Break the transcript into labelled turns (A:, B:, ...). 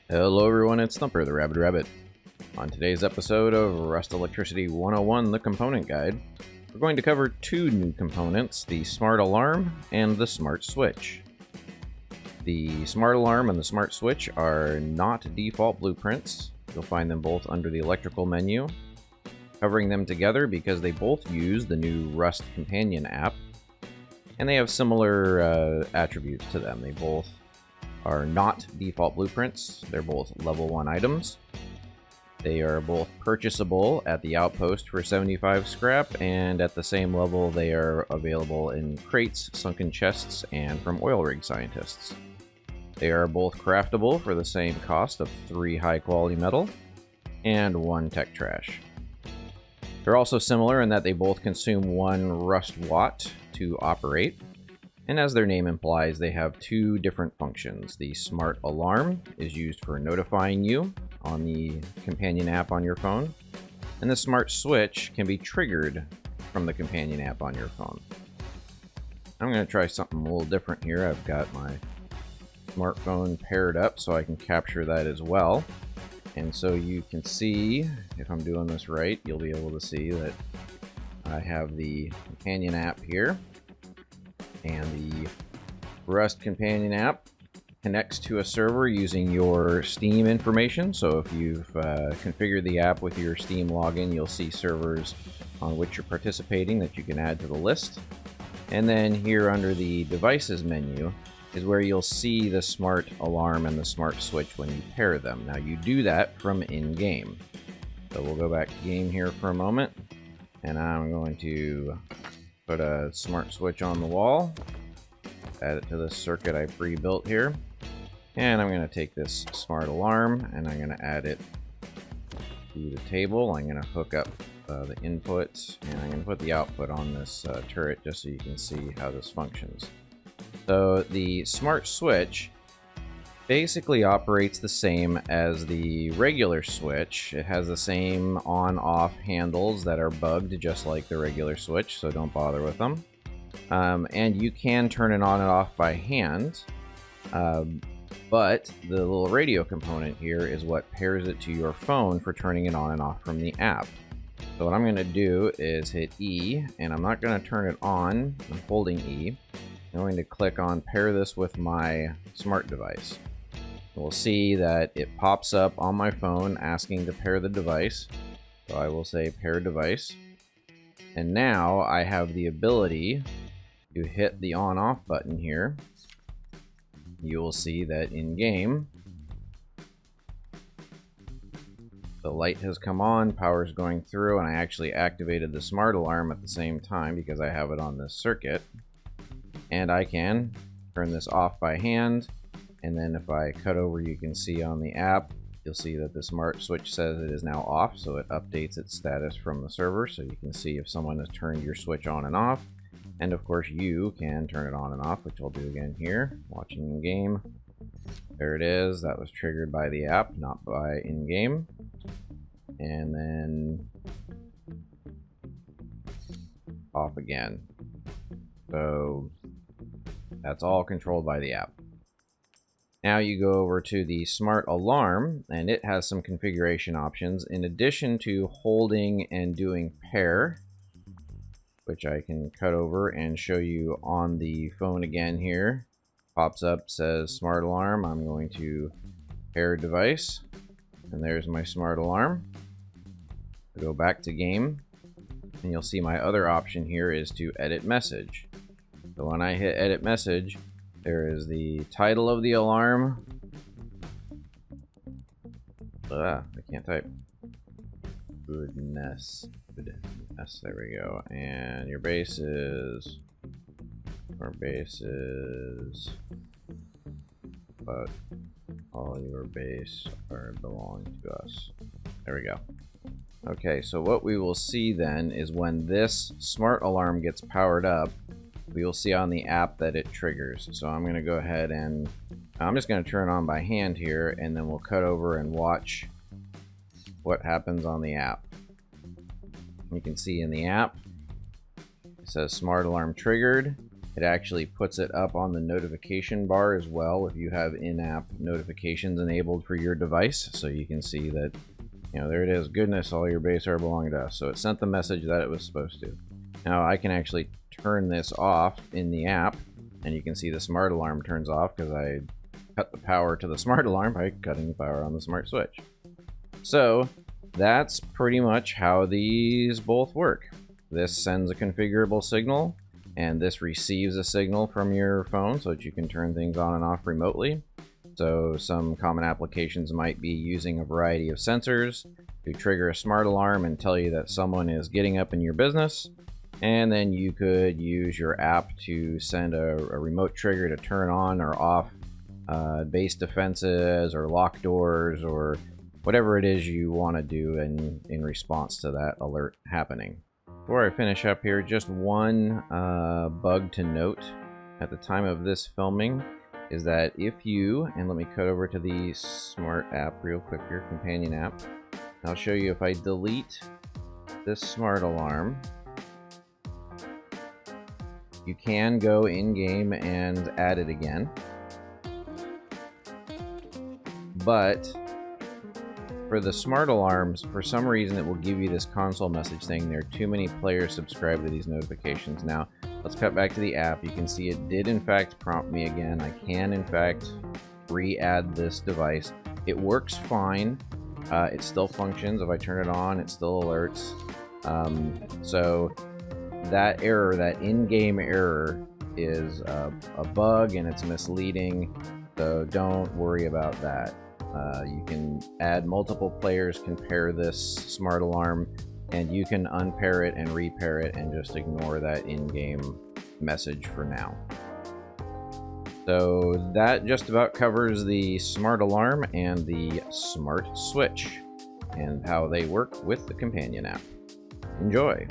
A: Hello everyone, it's Thumper, the Rabid Rabbit. On today's episode of Rust Electricity 101, the Component Guide, we're going to cover two new components, the Smart Alarm and the Smart Switch. The Smart Alarm and the Smart Switch are not default blueprints. You'll find them both under the Electrical menu. Covering them together because they both use the new Rust Companion app, and they have similar attributes to them. They both are not default blueprints. They're both level 1 items. They are both purchasable at the outpost for 75 scrap, and at the same level they are available in crates, sunken chests, and from oil rig scientists. They are both craftable for the same cost of 3 high quality metal and 1 tech trash. They're also similar in that they both consume 1 rust watt to operate. And as their name implies, they have 2 different functions. The Smart Alarm is used for notifying you on the companion app on your phone, and the Smart Switch can be triggered from the companion app on your phone. I'm going to try something a little different here. I've got my smartphone paired up so I can capture that as well. And so you can see, if I'm doing this right, you'll be able to see that I have the companion app here. And the Rust Companion app connects to a server using your Steam information. So if you've configured the app with your Steam login, you'll see servers on which you're participating that you can add to the list. And then here under the Devices menu is where you'll see the Smart Alarm and the Smart Switch when you pair them. Now you do that from in-game. So we'll go back to game here for a moment, and I'm going to put a Smart Switch on the wall, add it to this circuit I pre-built here, and I'm going to take this Smart Alarm and I'm going to add it to the table. I'm going to hook up the inputs, and I'm going to put the output on this turret just so you can see how this functions. So the Smart Switch basically operates the same as the regular switch. It has the same on-off handles that are bugged just like the regular switch, so don't bother with them. And you can turn it on and off by hand, but the little radio component here is what pairs it to your phone for turning it on and off from the app. So what I'm going to do is hit E, and I'm not going to turn it on. I'm holding E. I'm going to click on pair this with my smart device. We'll see that it pops up on my phone asking to pair the device. So I will say pair device. And now I have the ability to hit the on-off button here. You will see that in game, the light has come on, power is going through, and I actually activated the Smart Alarm at the same time because I have it on this circuit. And I can turn this off by hand. And then if I cut over, you can see on the app, you'll see that the Smart Switch says it is now off, so it updates its status from the server, so you can see if someone has turned your switch on and off. And of course you can turn it on and off, which I'll do again here, watching in game. There it is, that was triggered by the app, not by in-game. And then off again. So that's all controlled by the app. Now you go over to the Smart Alarm, and it has some configuration options. In addition to holding and doing pair, which I can cut over and show you on the phone again here. Pops up, says Smart Alarm. I'm going to pair device, and there's my Smart Alarm. I go back to game, and you'll see my other option here is to edit message. So when I hit edit message, there is the title of the alarm. I can't type. Goodness. There we go. And your base is... Our base is... But all your base are belong to us. There we go. Okay, so what we will see then is when this Smart Alarm gets powered up, we will see on the app that it triggers. So I'm going to go ahead and I'm just going to turn it on by hand here, and then we'll cut over and watch what happens on the app. You can see in the app it says Smart Alarm triggered, It actually puts it up on the notification bar as well if you have in-app notifications enabled for your device, so you can see that, you know, there it is, goodness, all your base are belonging to us. So it sent the message that it was supposed to. Now I can actually turn this off in the app, and you can see the smart alarm turns off because I cut the power to the smart alarm by cutting the power on the smart switch. So that's pretty much how these both work. This sends a configurable signal, and this receives a signal from your phone so that you can turn things on and off remotely. So some common applications might be using a variety of sensors to trigger a smart alarm and tell you that someone is getting up in your business. And then you could use your app to send a remote trigger to turn on or off base defenses or lock doors or whatever it is you want to do in response to that alert happening. Before I finish up here, just one bug to note at the time of this filming is that if you, and let me cut over to the smart app real quick here, companion app. I'll show you if I delete this smart alarm, you can go in-game and add it again. But for the smart alarms, for some reason it will give you this console message saying there are too many players subscribed to these notifications. Now, let's cut back to the app. You can see it did in fact prompt me again. I can in fact re-add this device. It works fine. It still functions. If I turn it on, it still alerts. So that error, that in-game error, is a bug and it's misleading, so don't worry about that. You can add multiple players, can pair this smart alarm, and you can unpair it and repair it and just ignore that in-game message for now. So that just about covers the smart alarm and the smart switch and how they work with the companion app. Enjoy!